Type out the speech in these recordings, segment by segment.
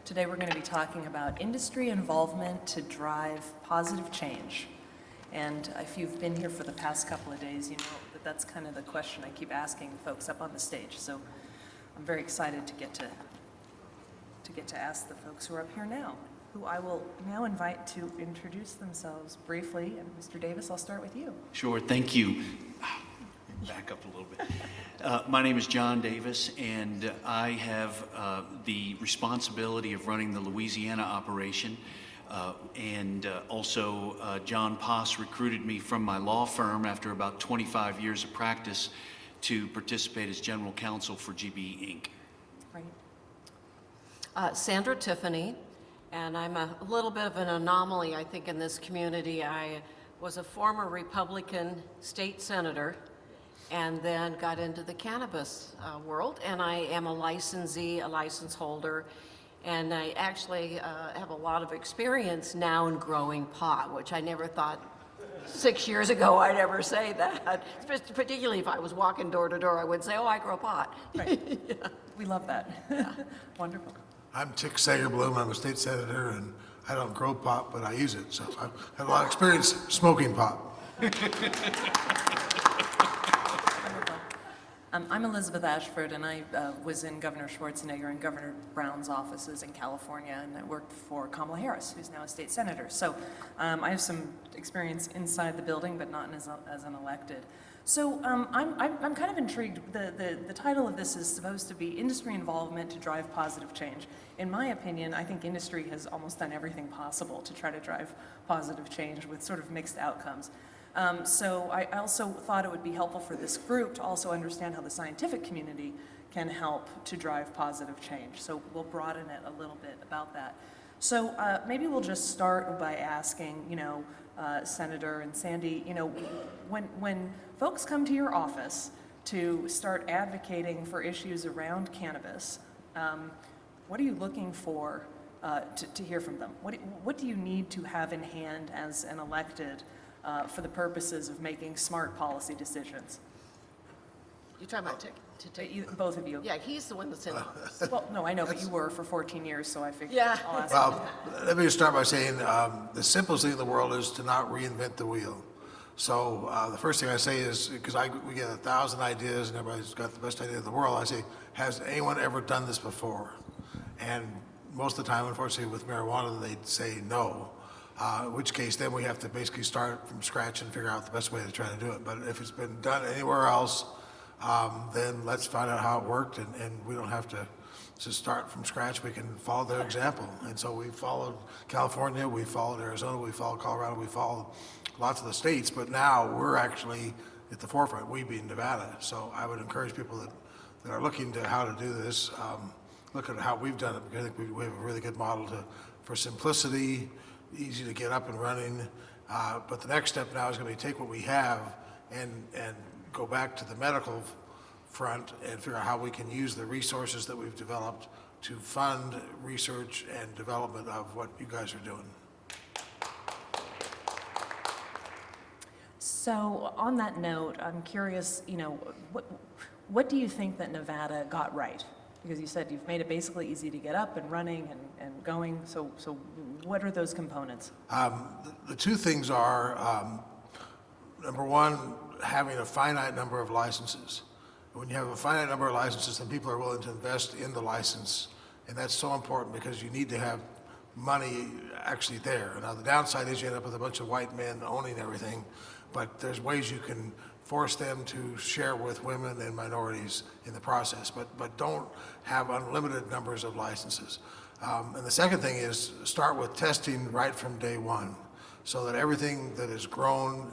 Today we're going to be talking about industry involvement to drive positive change. And if you've been here for the past couple of days, you know that that's kind of the question I keep asking the folks up on the stage. So I'm very excited to get to ask the folks who are up here now, who I will now invite to introduce themselves briefly. And Mr. Davis, I'll start with you. Sure, thank you. Back up a little bit. My name is John Davis, and I have the responsibility of running the Louisiana operation. Also, John Poss recruited me from my law firm after about 25 years of practice to participate as general counsel for GBE Inc. Right. Sandra Tiffany, and I'm a little bit of an anomaly, I think, in this community. I was a former Republican state senator and then got into the cannabis world, and I am a licensee, a license holder, and I actually have a lot of experience now in growing pot, which I never thought 6 years ago I'd ever say that. Particularly if I was walking door to door, I would say, oh, I grow pot. Right. Yeah. We love that. Wonderful. I'm Tick Sagerbloom. I'm a state senator, and I don't grow pot, but I use it. So I've had a lot of experience smoking pot. I'm Elizabeth Ashford, and I was in Governor Schwarzenegger and Governor Brown's offices in California, and I worked for Kamala Harris, who's now a state senator. So I have some experience inside the building, but not as an elected. So I'm kind of intrigued. The title of this is supposed to be Industry Involvement to Drive Positive Change. In my opinion, I think industry has almost done everything possible to try to drive positive change with sort of mixed outcomes. So I also thought it would be helpful for this group to also understand how the scientific community can help to drive positive change. So we'll broaden it a little bit about that. So maybe we'll just start by asking, Senator and Sandy, when folks come to your office to start advocating for issues around cannabis, what are you looking for to hear from them? What do you need to have in hand as an elected for the purposes of making smart policy decisions? You're talking about Tick? Both of you. Yeah, he's the one that's in office. Well, no, I know, but you were for 14 years, so I figured Yeah. I'll ask Well, let me just start by saying the simplest thing in the world is to not reinvent the wheel. So the first thing I say is, because we get 1,000 ideas and everybody's got the best idea in the world, I say, has anyone ever done this before? And most of the time, unfortunately, with marijuana, they'd say no. In which case, then we have to basically start from scratch and figure out the best way to try to do it. But if it's been done anywhere else, then let's find out how it worked, and we don't have to start from scratch. We can follow their example. And so we followed California, we followed Arizona, we followed Colorado, we followed lots of the states, but now we're actually at the forefront, we being Nevada. So I would encourage people that are looking to how to do this, look at how we've done it, because I think we have a really good model for simplicity, easy to get up and running. But the next step now is going to be take what we have and go back to the medical front and figure out how we can use the resources that we've developed to fund research and development of what you guys are doing. So on that note, I'm curious, what do you think that Nevada got right? Because you said you've made it basically easy to get up and running and going. So what are those components? The two things are, number one, having a finite number of licenses. When you have a finite number of licenses, then people are willing to invest in the license. And that's so important because you need to have money actually there. Now, the downside is you end up with a bunch of white men owning everything, but there's ways you can force them to share with women and minorities in the process, but don't have unlimited numbers of licenses. And the second thing is start with testing right from day one, so that everything that is grown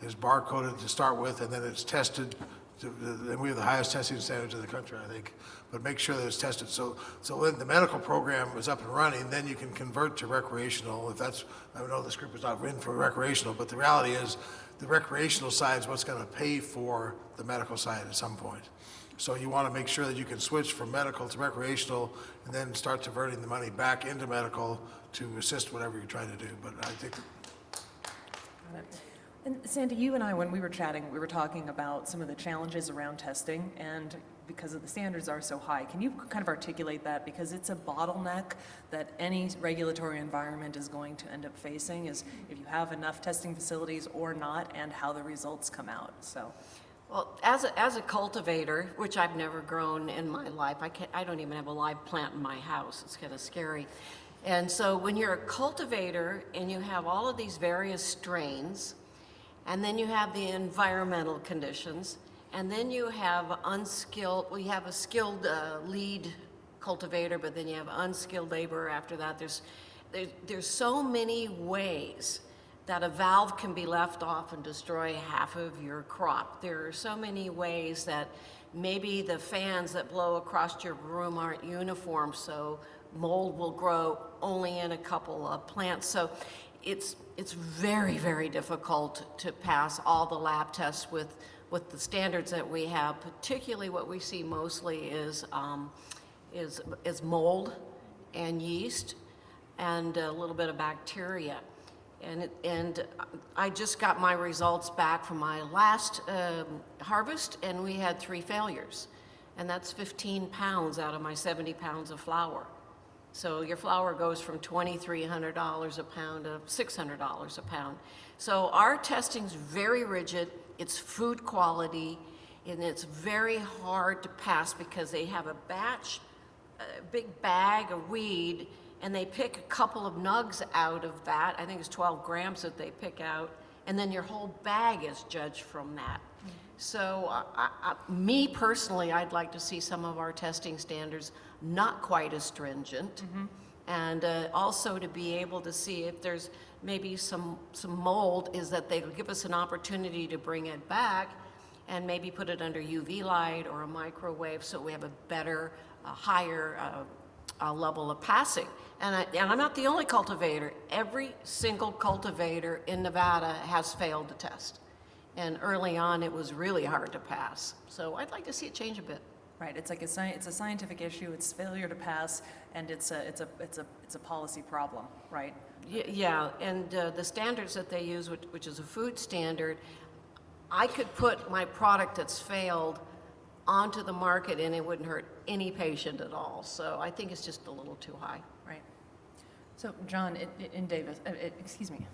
is barcoded to start with, and then it's tested. And we have the highest testing standards in the country, I think, but make sure that it's tested. So when the medical program is up and running, then you can convert to recreational. If that's, I know this group is not written for recreational, but the reality is the recreational side is what's going to pay for the medical side at some point. So you want to make sure that you can switch from medical to recreational and then start diverting the money back into medical to assist whatever you're trying to do. But I think And Sandy, you and I, when we were chatting, we were talking about some of the challenges around testing, and because of the standards are so high. Can you kind of articulate that? Because it's a bottleneck that any regulatory environment is going to end up facing, is if you have enough testing facilities or not, and how the results come out, so. Well, as a cultivator, which I've never grown in my life, I don't even have a live plant in my house. It's kind of scary. And so when you're a cultivator and you have all of these various strains, and then you have the environmental conditions, and then you have we have a skilled lead cultivator, but then you have unskilled labor after that. There's so many ways that a valve can be left off and destroy half of your crop. There are so many ways that maybe the fans that blow across your room aren't uniform, so mold will grow only in a couple of plants. So it's very, very difficult to pass all the lab tests with the standards that we have. Particularly what we see mostly is mold and yeast and a little bit of bacteria. And I just got my results back from my last harvest, and we had 3 failures. And that's 15 pounds out of my 70 pounds of flour. So your flour goes from $2,300 a pound to $600 a pound. So our testing's very rigid, it's food quality, and it's very hard to pass because they have a big bag of weed, and they pick a couple of nugs out of that. I think it's 12 grams that they pick out, and then your whole bag is judged from that. So me personally, I'd like to see some of our testing standards not quite as stringent, and also to be able to see if there's maybe some mold, is that they give us an opportunity to bring it back and maybe put it under UV light or a microwave so we have a better, higher level of passing. And I'm not the only cultivator. Every single cultivator in Nevada has failed to test. And early on, it was really hard to pass. So I'd like to see it change a bit. Right, it's like it's a scientific issue, it's failure to pass, and it's a policy problem, right? Yeah, and the standards that they use, which is a food standard, I could put my product that's failed onto the market and it wouldn't hurt any patient at all. So I think it's just a little too high. Right. So, John, in Davis, excuse me,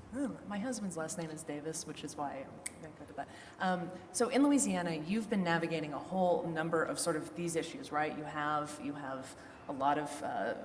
my husband's last name is Davis, which is why I'm very good at that. So in Louisiana, you've been navigating a whole number of sort of these issues, right? You have a lot of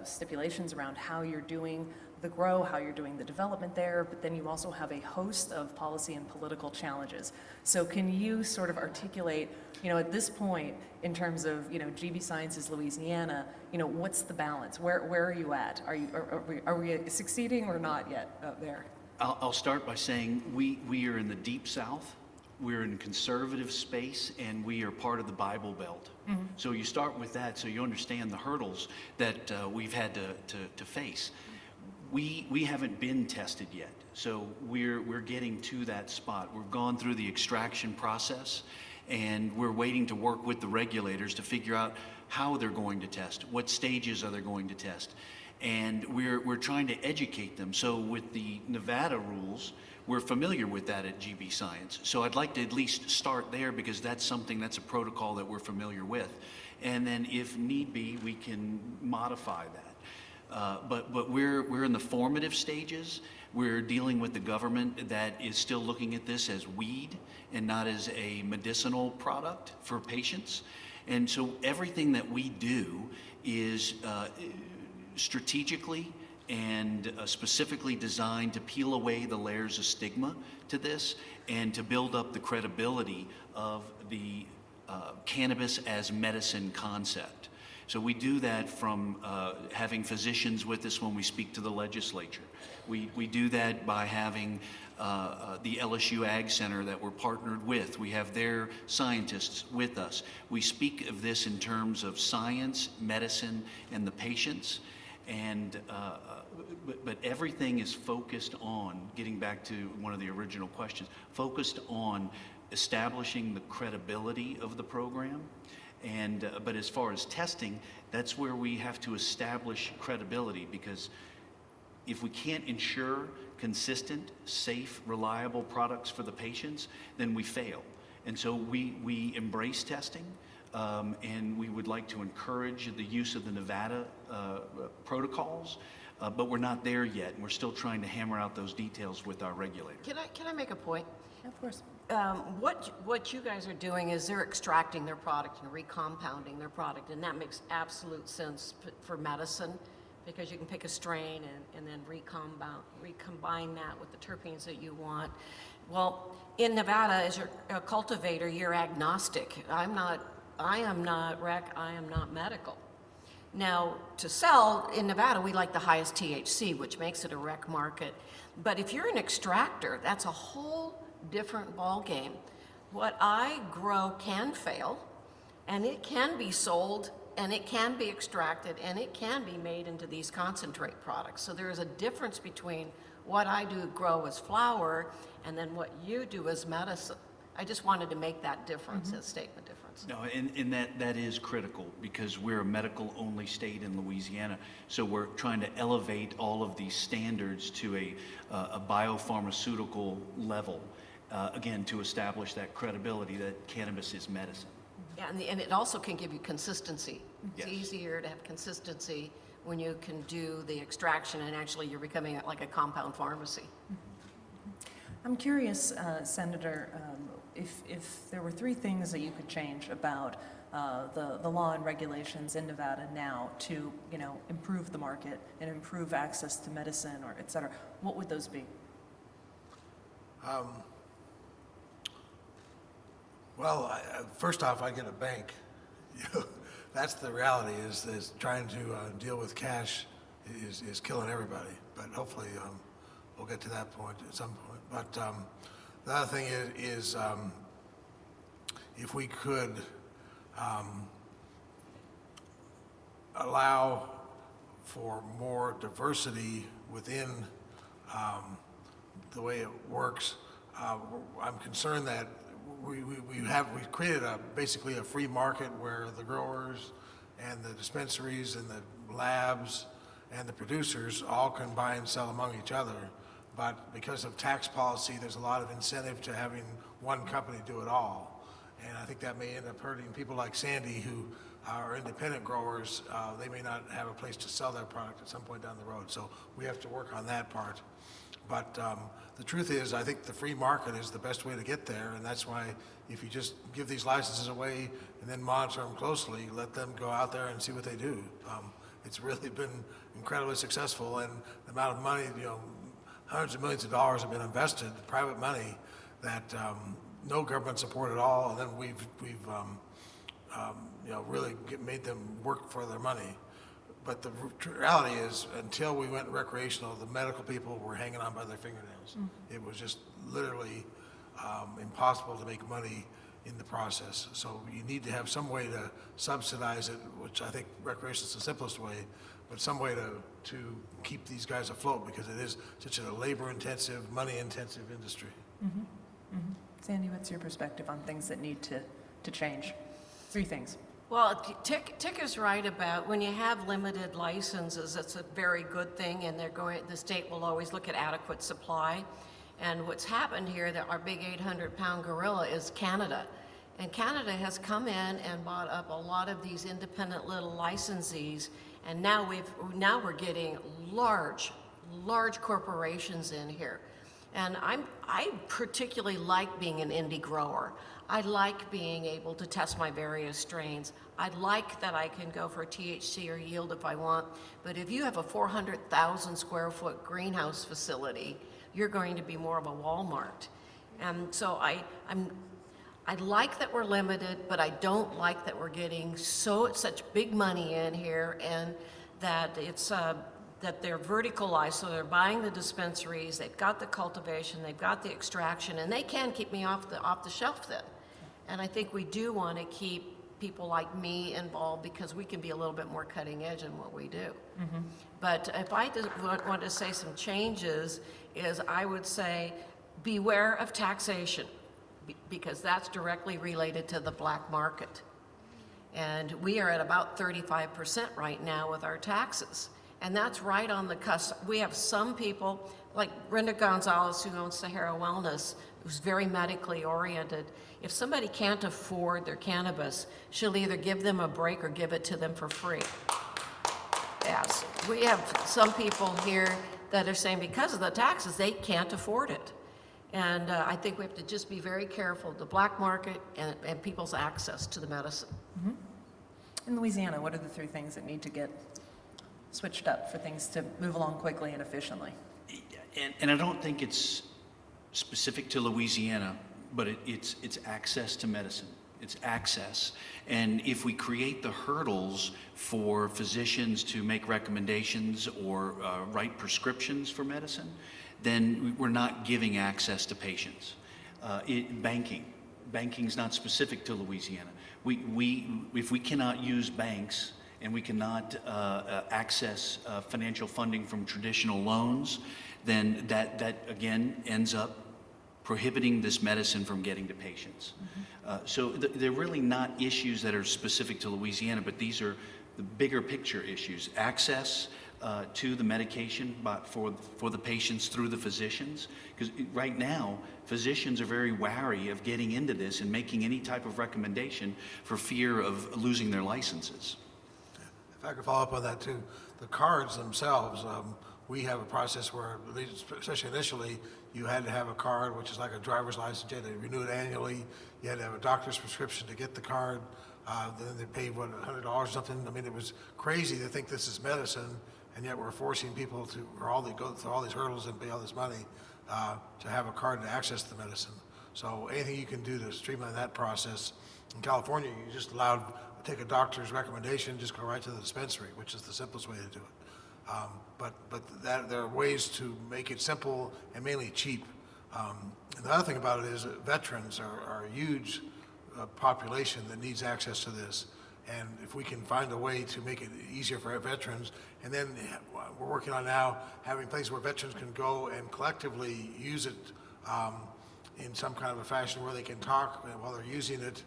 stipulations around how you're doing the grow, how you're doing the development there, but then you also have a host of policy and political challenges. So can you sort of articulate, at this point, in terms of, GB Sciences Louisiana, what's the balance? Where are you at? Are we succeeding or not yet out there? I'll start by saying we are in the Deep South. We're in conservative space, and we are part of the Bible Belt. Mm-hmm. So you start with that so you understand the hurdles that we've had to face. We haven't been tested yet, so we're getting to that spot. We've gone through the extraction process, and we're waiting to work with the regulators to figure out how they're going to test, what stages are they going to test, and we're trying to educate them. So with the Nevada rules, we're familiar with that at GB Science. So I'd like to at least start there because that's a protocol that we're familiar with, and then if need be, we can modify that. But we're in the formative stages. We're dealing with the government that is still looking at this as weed and not as a medicinal product for patients. And so everything that we do is strategically and specifically designed to peel away the layers of stigma to this and to build up the credibility of the cannabis as medicine concept. So we do that from having physicians with us when we speak to the legislature. We do that by having the LSU Ag Center that we're partnered with. We have their scientists with us. We speak of this in terms of science, medicine, and the patients. And but everything is focused on, getting back to one of the original questions, focused on establishing the credibility of the program. And but as far as testing, that's where we have to establish credibility, because if we can't ensure consistent, safe, reliable products for the patients, then we fail. And so we embrace testing. and we would like to encourage the use of the Nevada protocols, but we're not there yet, and we're still trying to hammer out those details with our regulators. Can I make a point? Of course. What you guys are doing is they're extracting their product and recompounding their product, and that makes absolute sense for medicine, because you can pick a strain and then recombine that with the terpenes that you want. Well, in Nevada, as a cultivator, you're agnostic. I am not rec, I am not medical. Now, to sell, in Nevada, we like the highest THC, which makes it a rec market. But if you're an extractor, that's a whole different ballgame. What I grow can fail, and it can be sold, and it can be extracted, and it can be made into these concentrate products. So there is a difference between what I do grow as flower and then what you do as medicine. I just wanted to make that difference, a statement difference. No, and that is critical, because we're a medical-only state in Louisiana, so we're trying to elevate all of these standards to a biopharmaceutical level, again, to establish that credibility that cannabis is medicine. Yeah, and it also can give you consistency. It's Yes. easier to have consistency when you can do the extraction and actually you're becoming like a compound pharmacy. I'm curious, Senator, if there were three things that you could change about the law and regulations in Nevada now to, improve the market and improve access to medicine or et cetera, what would those be? Well, first off, I get a bank. That's the reality, is trying to deal with cash is killing everybody. But hopefully we'll get to that point at some point. But the other thing is if we could allow for more diversity within the way it works, I'm concerned that we created basically a free market where the growers and the dispensaries and the labs and the producers all can buy and sell among each other. But because of tax policy, there's a lot of incentive to having one company do it all. And I think that may end up hurting people like Sandy, who are independent growers. They may not have a place to sell their product at some point down the road. So we have to work on that part. But the truth is, I think the free market is the best way to get there, and that's why if you just give these licenses away and then monitor them closely, let them go out there and see what they do. It's really been incredibly successful, and the amount of money, hundreds of millions of dollars have been invested, private money, that no government support at all, and then we've really made them work for their money. But the reality is, until we went recreational, the medical people were hanging on by their fingernails. It was just literally impossible to make money in the process. So you need to have some way to subsidize it, which I think recreation is the simplest way, but some way to keep these guys afloat, because it is such a labor-intensive, money-intensive industry. Sandy, what's your perspective on things that need to change? Three things. Well, Tick is right about when you have limited licenses, it's a very good thing, and the state will always look at adequate supply. And what's happened here, that our big 800-pound gorilla is Canada. And Canada has come in and bought up a lot of these independent little licensees, and now we're getting large corporations in here. And I particularly like being an indie grower. I like being able to test my various strains. I like that I can go for THC or yield if I want. But if you have a 400,000 square foot greenhouse facility, you're going to be more of a Walmart. And so I like that we're limited, but I don't like that we're getting such big money in here, and that it's that they're verticalized, so they're buying the dispensaries, they've got the cultivation, they've got the extraction, and they can keep me off the shelf then. And I think we do want to keep people like me involved, because we can be a little bit more cutting edge in what we do. But if I want to say some changes, is I would say beware of taxation, because that's directly related to the black market. And we are at about 35% right now with our taxes. And that's right on the cusp. We have some people, like Brenda Gonzalez, who owns Sahara Wellness, who's very medically oriented. If somebody can't afford their cannabis, she'll either give them a break or give it to them for free. Yes, we have some people here that are saying because of the taxes, they can't afford it. And I think we have to just be very careful of the black market and people's access to the medicine. In Louisiana, what are the 3 things that need to get switched up for things to move along quickly and efficiently? And I don't think it's specific to Louisiana, but it's access to medicine. It's access. And if we create the hurdles for physicians to make recommendations or write prescriptions for medicine, then we're not giving access to patients. Banking's not specific to Louisiana. If we cannot use banks and we cannot access financial funding from traditional loans, then that again ends up prohibiting this medicine from getting to patients. So they're really not issues that are specific to Louisiana, but these are the bigger picture issues. Access to the medication for the patients through the physicians. Because right now, physicians are very wary of getting into this and making any type of recommendation for fear of losing their licenses. If I could follow up on that too, the cards themselves, we have a process where, especially initially, you had to have a card, which is like a driver's license. You had to renew it annually. You had to have a doctor's prescription to get the card. Then they paid, what, $100 or something? I mean, it was crazy to think this is medicine, and yet we're forcing people to, go through all these hurdles and pay all this money to have a card to access the medicine. So anything you can do to streamline that process. In California, you just allowed to take a doctor's recommendation, just go right to the dispensary, which is the simplest way to do it. But there are ways to make it simple and mainly cheap. And the other thing about it is that veterans are a huge population that needs access to this. And if we can find a way to make it easier for our veterans, and then we're working on now having places where veterans can go and collectively use it in some kind of a fashion where they can talk while they're using it,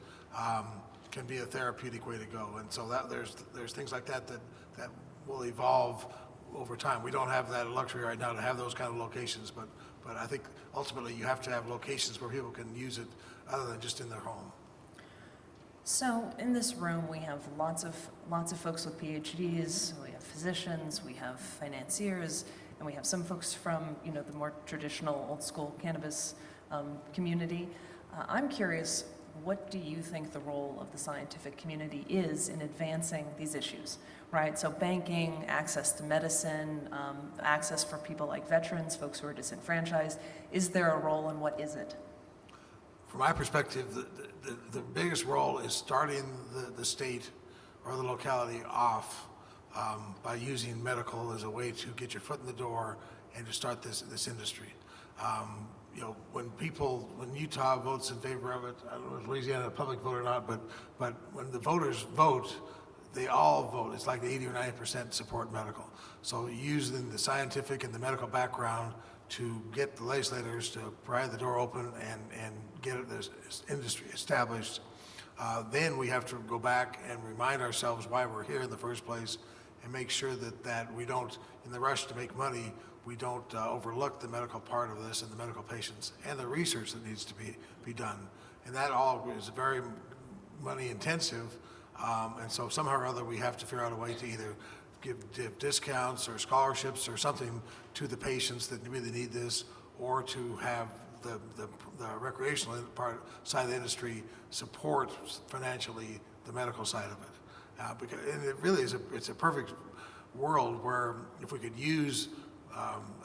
can be a therapeutic way to go. And so that there's things like that will evolve over time. We don't have that luxury right now to have those kind of locations, but I think ultimately you have to have locations where people can use it other than just in their home. So in this room, we have lots of folks with PhDs, we have physicians, we have financiers, and we have some folks from, the more traditional old school cannabis community. I'm curious, what do you think the role of the scientific community is in advancing these issues, right? So banking, access to medicine, access for people like veterans, folks who are disenfranchised. Is there a role, and what is it? From my perspective, the biggest role is starting the state or the locality off by using medical as a way to get your foot in the door and to start this industry. When Utah votes in favor of it, I don't know if Louisiana a public vote or not, but when the voters vote, they all vote. It's like 80 or 90% support medical. So using the scientific and the medical background to get the legislators to pry the door open and get this industry established. Then we have to go back and remind ourselves why we're here in the first place and make sure that we don't, in the rush to make money, we don't overlook the medical part of this and the medical patients and the research that needs to be done. And that all is very money intensive. And so somehow or other we have to figure out a way to either give discounts or scholarships or something to the patients that really need this, or to have the recreational side of the industry support financially the medical side of it. And it really is it's a perfect world where if we could use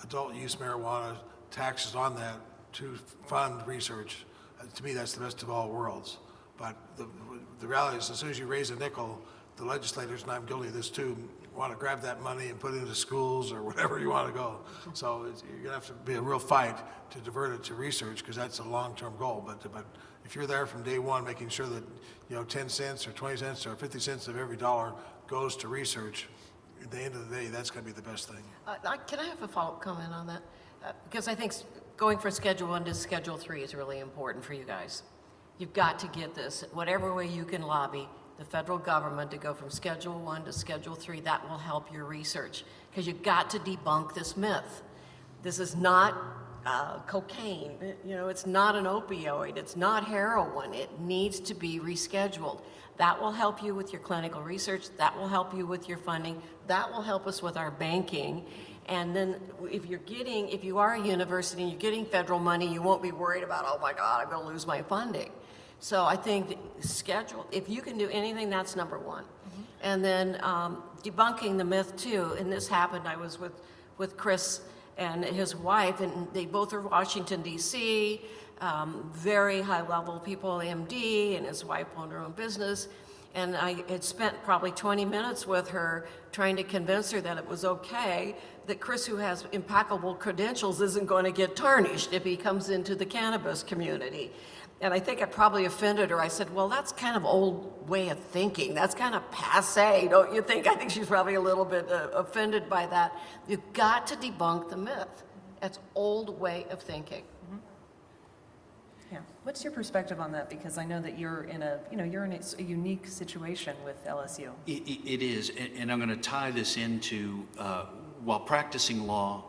adult use marijuana taxes on that to fund research, to me that's the best of all worlds. But the reality is, as soon as you raise a nickel, the legislators, and I'm guilty of this too, want to grab that money and put it into schools or wherever you want to go. So you're going to have to be a real fight to divert it to research, because that's a long-term goal. But if you're there from day one, making sure that 10 cents or 20 cents or 50 cents of every dollar goes to research, at the end of the day, that's going to be the best thing. Can I have a follow-up comment on that? Because I think going from Schedule 1 to Schedule 3 is really important for you guys. You've got to get this, whatever way you can lobby, the federal government to go from Schedule 1 to Schedule 3. That will help your research, because you've got to debunk this myth. This is not cocaine, you know, it's not an opioid, it's not heroin. It needs to be rescheduled. That will help you with your clinical research, that will help you with your funding, that will help us with our banking. And then if you are a university and you're getting federal money, you won't be worried about, oh my God, I'm gonna lose my funding. So I think if you can do anything, that's number one. And then debunking the myth too, and this happened, I was with Chris and his wife, and they both are Washington, D.C., very high-level people, MD, and his wife owned her own business. And I had spent probably 20 minutes with her trying to convince her that it was okay, that Chris, who has impeccable credentials, isn't going to get tarnished if he comes into the cannabis community. And I think I probably offended her. I said, well, that's kind of old way of thinking. That's kind of passé, don't you think? I think she's probably a little bit offended by that. You've got to debunk the myth. That's old way of thinking. Yeah. What's your perspective on that? Because I know that you're in a unique situation with LSU. It is, and I'm going to tie this into, while practicing law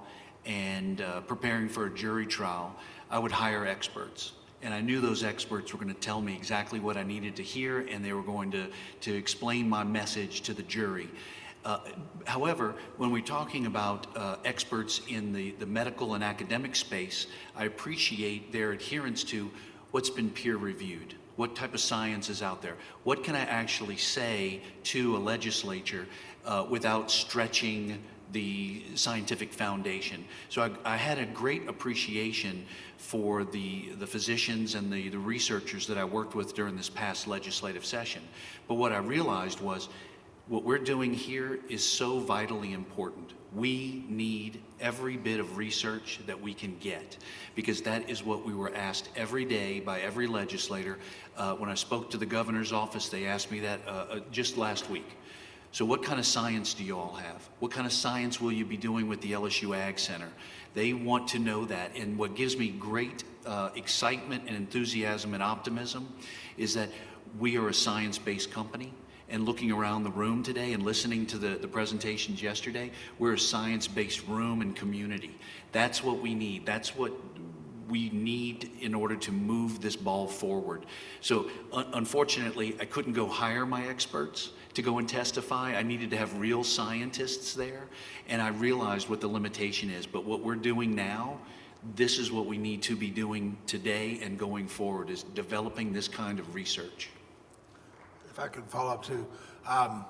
and preparing for a jury trial, I would hire experts. And I knew those experts were going to tell me exactly what I needed to hear, and they were going to explain my message to the jury. However, when we're talking about experts in the medical and academic space, I appreciate their adherence to what's been peer reviewed. What type of science is out there? What can I actually say to a legislature without stretching the scientific foundation? So I had a great appreciation for the physicians and the researchers that I worked with during this past legislative session. But what I realized was what we're doing here is so vitally important. We need every bit of research that we can get, because that is what we were asked every day by every legislator. When I spoke to the governor's office, they asked me that just last week. So what kind of science do you all have? What kind of science will you be doing with the LSU Ag Center? They want to know that. And what gives me great excitement and enthusiasm and optimism is that we are a science-based company. And looking around the room today and listening to the presentations yesterday, we're a science-based room and community. That's what we need. That's what we need in order to move this ball forward. So unfortunately, I couldn't go hire my experts to go and testify. I needed to have real scientists there, and I realized what the limitation is. But what we're doing now, this is what we need to be doing today and going forward, is developing this kind of research. If I could follow up too, I'm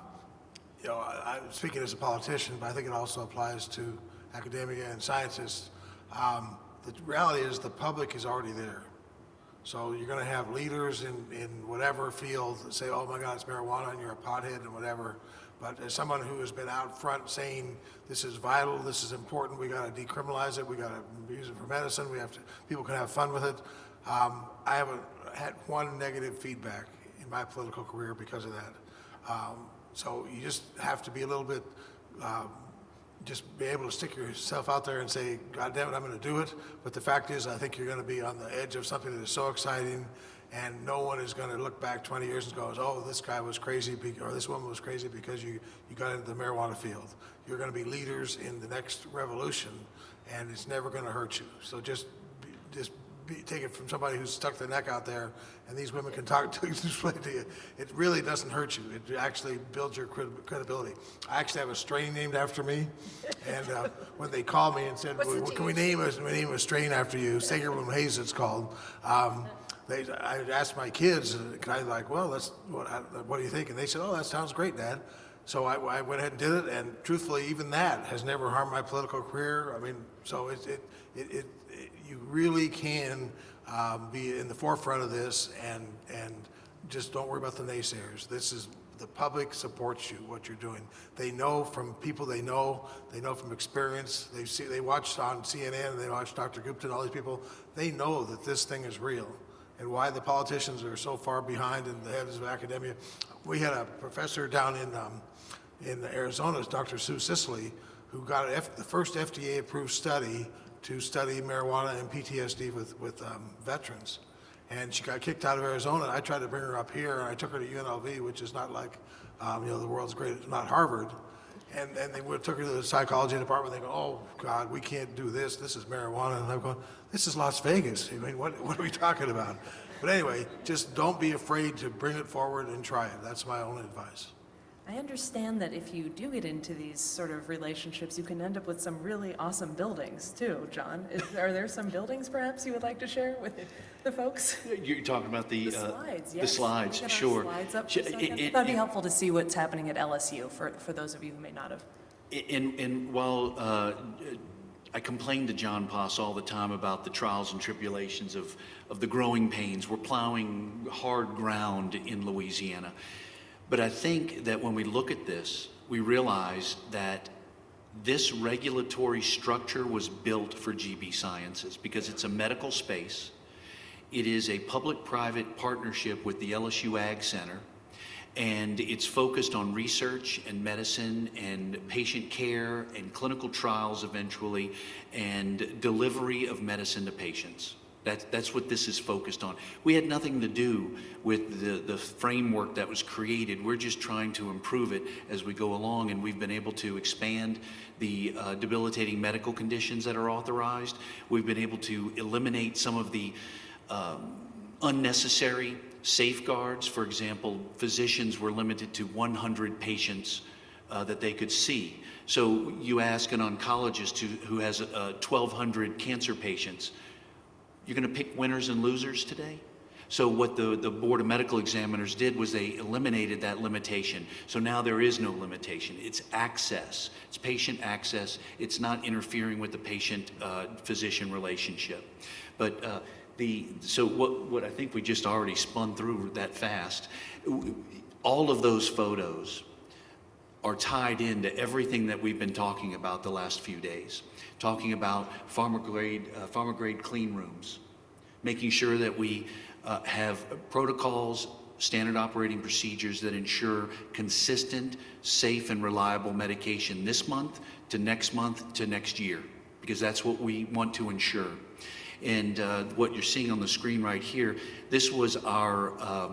speaking as a politician, but I think it also applies to academia and scientists. The reality is the public is already there. So you're going to have leaders in whatever field that say, oh my God, it's marijuana and you're a pothead and whatever. But as someone who has been out front saying this is vital, this is important, we got to decriminalize it, we got to use it for medicine, people can have fun with it. I haven't had one negative feedback in my political career because of that. So you just have to be a little bit, just be able to stick yourself out there and say, God damn it, I'm going to do it. But the fact is, I think you're going to be on the edge of something that is so exciting, and no one is going to look back 20 years and go, oh, this guy was crazy, or this woman was crazy because you got into the marijuana field. You're going to be leaders in the next revolution, and it's never going to hurt you. So take it from somebody who's stuck their neck out there, and these women can talk to you. It really doesn't hurt you. It actually builds your credibility. I actually have a strain named after me, and when they called me and said, "Can we name a strain after you?" Sagerblum Haze, it's called. I asked my kids, "Can I what do you think?" And they said, "Oh, that sounds great, Dad." So I went ahead and did it, and truthfully, even that has never harmed my political career. I mean, so you really can be in the forefront of this, and just don't worry about the naysayers. The public supports you, what you're doing. They know from people they know from experience. They watch on CNN, and they watch Dr. Gupta and all these people. They know that this thing is real, and why the politicians are so far behind and the heads of academia. We had a professor down in Arizona, Dr. Sue Sisley, who got the first FDA-approved study to study marijuana and PTSD with veterans. and she got kicked out of Arizona. I tried to bring her up here, and I took her to UNLV, which is not like, the world's greatest, not Harvard. And they took her to the psychology department. They go, oh, God, we can't do this. This is marijuana. And I'm going, this is Las Vegas. I mean, what are we talking about? But anyway, just don't be afraid to bring it forward and try it. That's my only advice. I understand that if you do get into these sort of relationships, you can end up with some really awesome buildings too, John. Are there some buildings perhaps you would like to share with the folks? You're talking about the slides, the yes. slides, Can we get our sure. Slides up for a second? That'd be helpful to see what's happening at LSU for those of you who may not have. And while I complain to John Poss all the time about the trials and tribulations of the growing pains, we're plowing hard ground in Louisiana. But I think that when we look at this, we realize that this regulatory structure was built for GB Sciences because it's a medical space. It is a public-private partnership with the LSU Ag Center, and it's focused on research and medicine and patient care and clinical trials eventually and delivery of medicine to patients. That's what this is focused on. We had nothing to do with the framework that was created. We're just trying to improve it as we go along, and we've been able to expand the debilitating medical conditions that are authorized. We've been able to eliminate some of the unnecessary safeguards. For example, physicians were limited to 100 patients that they could see. So you ask an oncologist who has 1,200 cancer patients, you're going to pick winners and losers today? So what the Board of Medical Examiners did was they eliminated that limitation. So now there is no limitation. It's access. It's patient access. It's not interfering with the patient-physician relationship. But so what I think we just already spun through that fast, all of those photos are tied into everything that we've been talking about the last few days. Talking about pharma-grade clean rooms, making sure that we have protocols, standard operating procedures that ensure consistent, safe, and reliable medication this month to next year, because that's what we want to ensure. And what you're seeing on the screen right here, this was our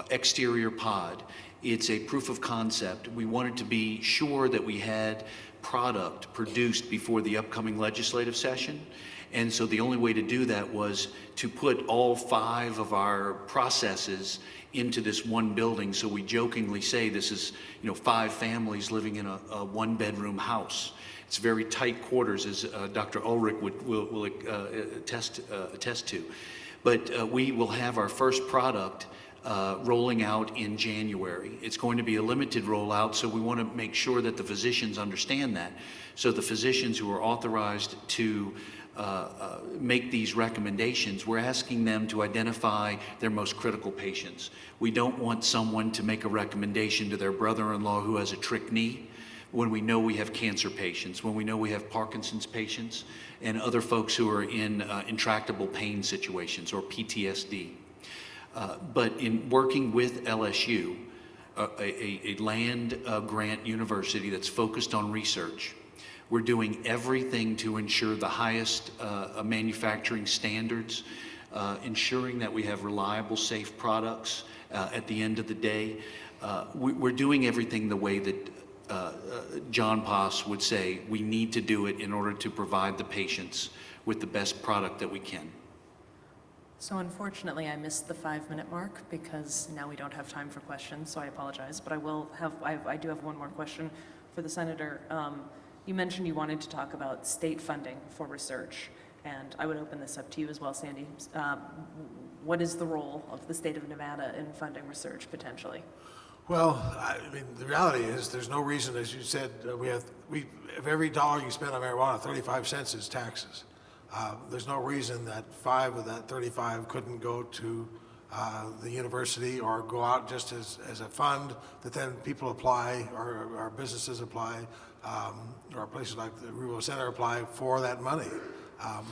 exterior pod. It's a proof of concept. We wanted to be sure that we had product produced before the upcoming legislative session. And so the only way to do that was to put all 5 of our processes into this one building. So we jokingly say this is, 5 families living in a 1-bedroom house. It's very tight quarters, as Dr. Ulrich will attest to. But we will have our first product rolling out in January. It's going to be a limited rollout, so we want to make sure that the physicians understand that. So the physicians who are authorized to make these recommendations, we're asking them to identify their most critical patients. We don't want someone to make a recommendation to their brother-in-law who has a trick knee when we know we have cancer patients, when we know we have Parkinson's patients, and other folks who are in intractable pain situations or PTSD. But in working with LSU, a land grant university that's focused on research, we're doing everything to ensure the highest manufacturing standards, ensuring that we have reliable, safe products at the end of the day. We're doing everything the way that John Poss would say we need to do it in order to provide the patients with the best product that we can. So unfortunately, I missed the 5-minute mark because now we don't have time for questions, so I apologize. But I do have one more question for the Senator. You mentioned you wanted to talk about state funding for research, and I would open this up to you as well, Sandy. What is the role of the state of Nevada in funding research potentially? Well, I mean, the reality is there's no reason, as you said, if every dollar you spend on marijuana, 35 cents is taxes. There's no reason that 5 of that 35 couldn't go to the university or go out just as a fund that then people apply or our businesses apply or places like the Rubo Center apply for that money.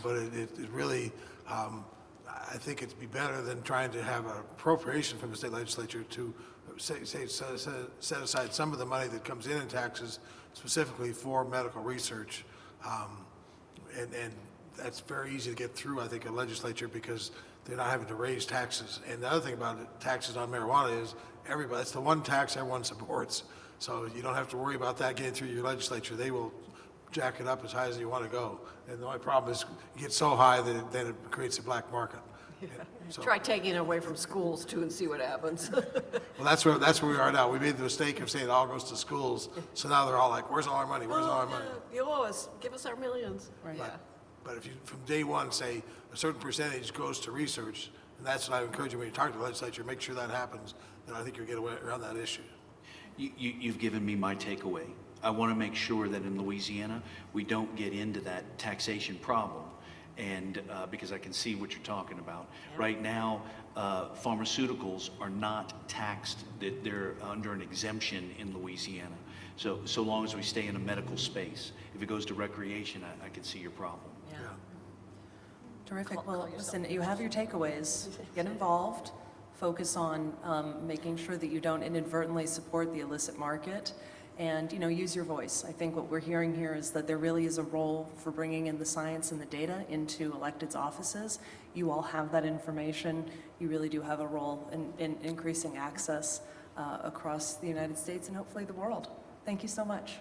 But it really, I think it'd be better than trying to have an appropriation from the state legislature to set aside some of the money that comes in taxes specifically for medical research. And that's very easy to get through, I think, a legislature because they're not having to raise taxes. And the other thing about it, taxes on marijuana is everybody, it's the one tax everyone supports. So you don't have to worry about that getting through your legislature. They will jack it up as high as you want to go. And the only problem is you get so high that then it creates a black market. So, Try taking it away from schools too and see what happens. well, that's where we are now. We made the mistake of saying it all goes to schools. So now they're all like, where's all our money? Where's all our money? You owe us, give us our millions. Yeah. But if you, from day one, say a certain percentage goes to research, and that's what I encourage you when you talk to the legislature, make sure that happens, then I think you'll get away around that issue. You've given me my takeaway. I want to make sure that in Louisiana, we don't get into that taxation problem. And because I can see what you're talking about. Right now, pharmaceuticals are not taxed, that they're under an exemption in Louisiana. So long as we stay in a medical space. If it goes to recreation, I can see your problem. Yeah. Terrific. Well, listen, you have your takeaways. Get involved. Focus on making sure that you don't inadvertently support the illicit market. And, use your voice. I think what we're hearing here is that there really is a role for bringing in the science and the data into electeds' offices. You all have that information. You really do have a role in increasing access across the United States and hopefully the world. Thank you so much.